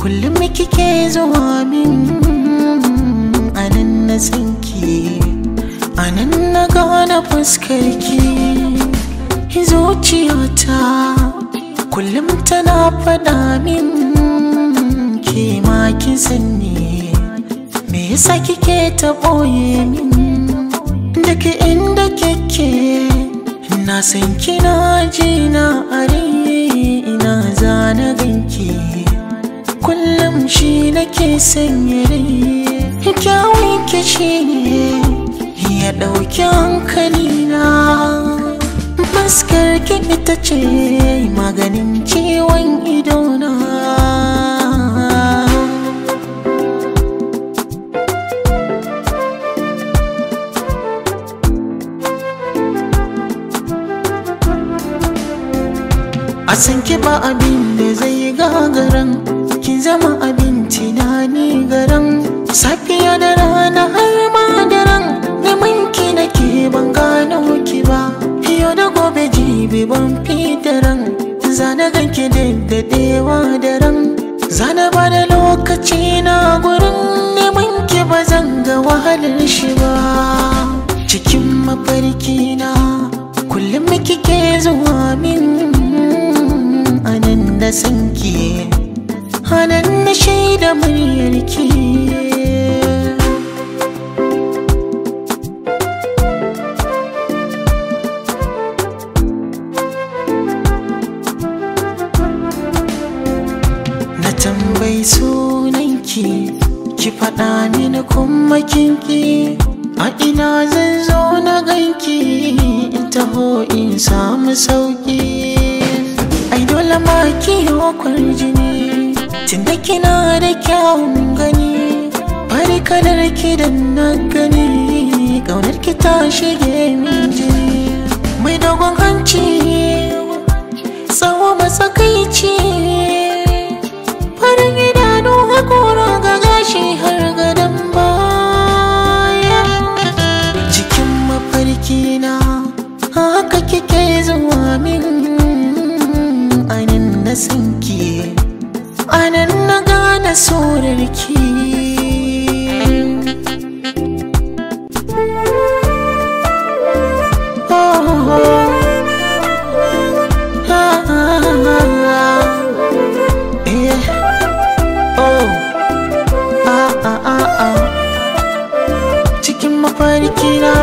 kullum kike zuwa min anan na sanki, anan na gane fuskarki. Zuciyata kullum tana faɗa min ke ma kin sanni, me yasa kike ta ɓoye min? Duk inda kike na san kina jina a ina zana ganki, kullum shi nake sanya rai. Kyawun ki shine ya ɗauki hankalina, fuskar ki ita ce maganin ciwon idona. A san ki ba abin da zai gagaran, kin zama abin tunani garan. Safiya da rana har ma daren, neman ki nake ban gano ki ba. Yau da gobe jibi ban fitaran, zana ganki daddadewa daren. Zana ba da lokaci na gurin neman ki, ba zan ga wahalar shi ba. Cikin mafarki na kullum kike zuwa min anan da sanki, anan na shaida muryarki. Na tambayi sunanki, ki faɗa mini kuma kinki. A ina zan zo na ganki, in taho in samu sauki. Ai dole ma ki yi kwarjini, tunda kina da kyawun gani. Bari kalar ki da na gani, ƙaunar ki ta shige min jini. Mai dogon hanci, tsawo matsakaici, farin idanu haƙora ga gashi har gadon baya. Cikin mafarki na haka kike zuwa min anan na sanki, anan na gane sorarki. Cikin mafarki na